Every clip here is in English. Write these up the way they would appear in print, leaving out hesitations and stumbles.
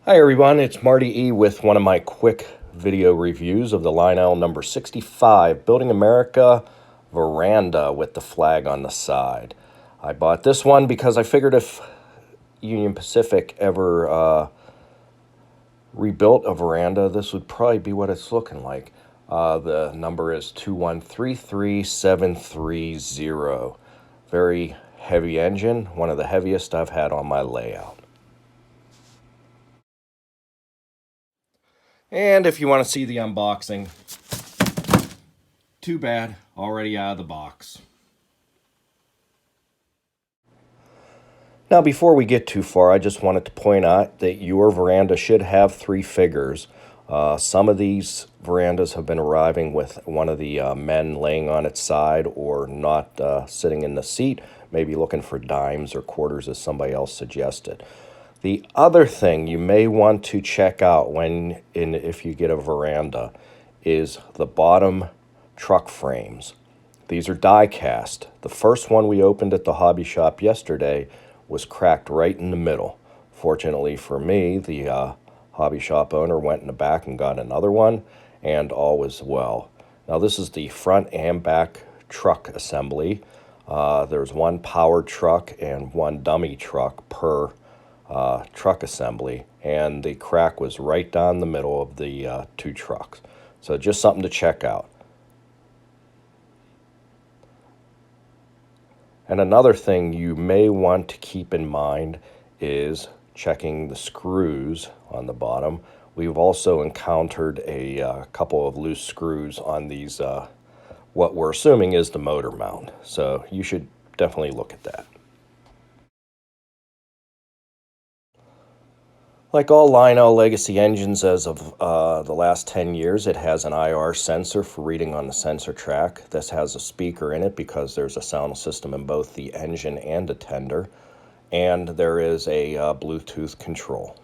Hi everyone, it's Marty E with one of my quick video reviews of the Lionel number 65 Building America Veranda with the flag on the side. I bought this one because I figured if Union Pacific ever rebuilt a veranda, this would probably be what it's looking like. The number is 2133730. Very heavy engine, one of the heaviest I've had on my layout. And if you want to see the unboxing, too bad, already out of the box. Now, before we get too far, I just wanted to point out that your veranda should have 3 figures. Some of these verandas have been arriving with one of the men laying on its side or not sitting in the seat, maybe looking for dimes or quarters as somebody else suggested. The other thing you may want to check out if you get a veranda is the bottom truck frames. These are die cast. The first one we opened at the hobby shop yesterday was cracked right in the middle. Fortunately for me, the hobby shop owner went in the back and got another one, and all was well. Now this is the front and back truck assembly. There's one power truck and one dummy truck per truck assembly, and the crack was right down the middle of the 2 trucks. So just something to check out. And another thing you may want to keep in mind is checking the screws on the bottom. We've also encountered a couple of loose screws on these, what we're assuming is the motor mount. So you should definitely look at that. Like all Lionel legacy engines as of the last 10 years, it has an IR sensor for reading on the sensor track. This has a speaker in it because there's a sound system in both the engine and the tender. And there is a Bluetooth control.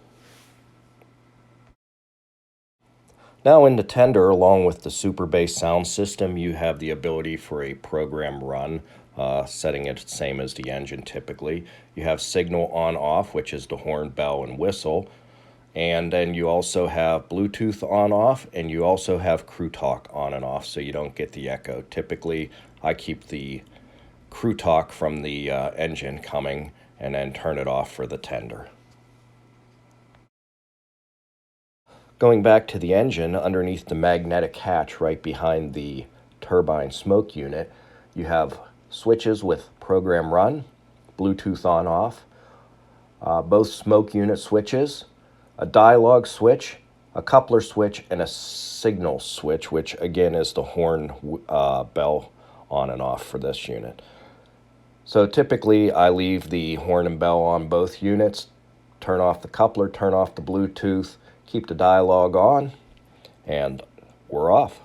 Now in the tender, along with the super bass sound system, you have the ability for a program run, setting it the same as the engine typically. You have signal on off, which is the horn, bell, and whistle. And then you also have Bluetooth on off, and you also have Crew Talk on and off, so you don't get the echo. Typically, I keep the Crew Talk from the engine coming and then turn it off for the tender. Going back to the engine, underneath the magnetic hatch right behind the turbine smoke unit, you have switches with program run, Bluetooth on off, both smoke unit switches, a dialogue switch, a coupler switch, and a signal switch, which again is the horn bell on and off for this unit. So typically I leave the horn and bell on both units, turn off the coupler, turn off the Bluetooth, keep the dialogue on, and we're off.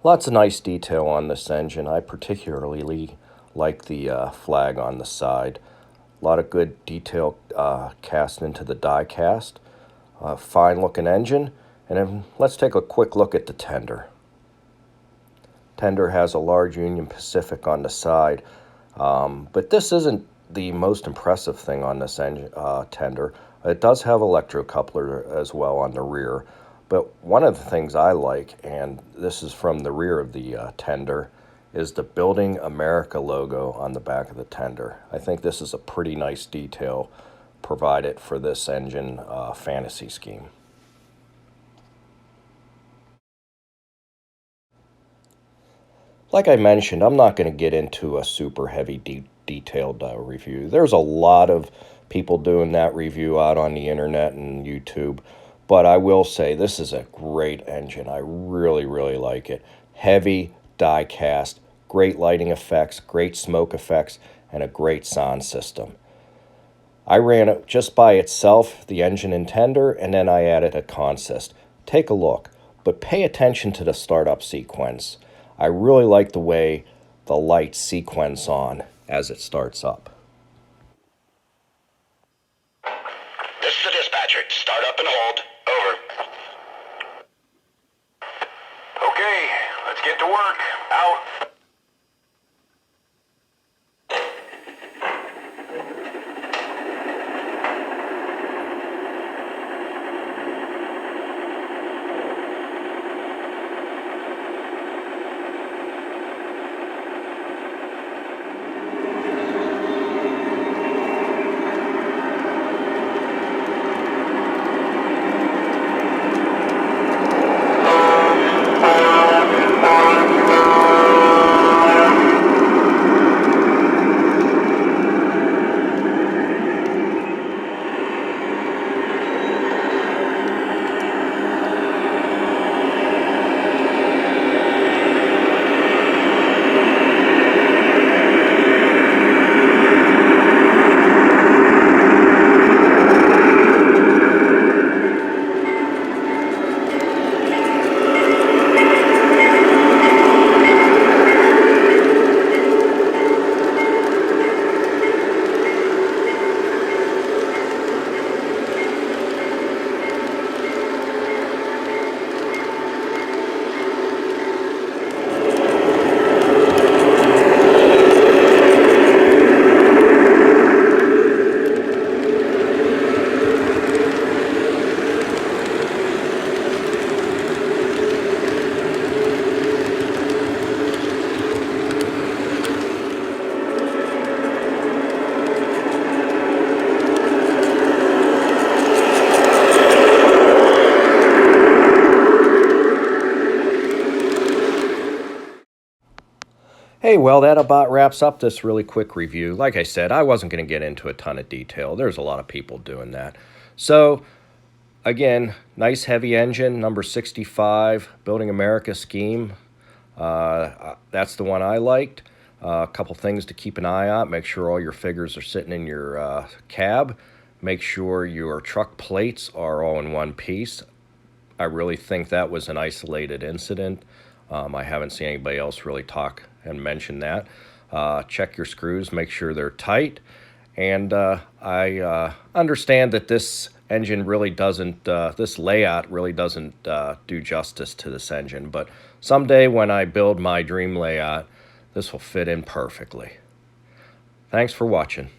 Lots of nice detail on this engine. I particularly like the flag on the side. A lot of good detail cast into the die cast. Fine looking engine. And then let's take a quick look at the tender. Tender has a large Union Pacific on the side, but this isn't the most impressive thing on this engine, tender. It does have electrocoupler as well on the rear, but one of the things I like, and this is from the rear of the tender, is the Building America logo on the back of the tender. I think this is a pretty nice detail provided for this engine fantasy scheme. Like I mentioned, I'm not going to get into a super heavy detailed review. There's a lot of people doing that review out on the internet and YouTube, but I will say this is a great engine. I really, really like it. Heavy, die cast, great lighting effects, great smoke effects, and a great sound system. I ran it just by itself, the engine and tender, and then I added a consist. Take a look, but pay attention to the startup sequence. I really like the way the lights sequence on as it starts up. This is the dispatcher. Start up and hold. Over. Okay, let's get to work. Out. Hey, well, that about wraps up this really quick review. Like I said, I wasn't going to get into a ton of detail. There's a lot of people doing that. So, again, nice heavy engine, number 65, Building America scheme. That's the one I liked. A couple things to keep an eye on. Make sure all your figures are sitting in your cab. Make sure your truck plates are all in one piece. I really think that was an isolated incident. I haven't seen anybody else really talk and mention that. Check your screws, make sure they're tight. And I understand that this engine really doesn't, this layout really doesn't do justice to this engine. But someday when I build my dream layout, this will fit in perfectly. Thanks for watching.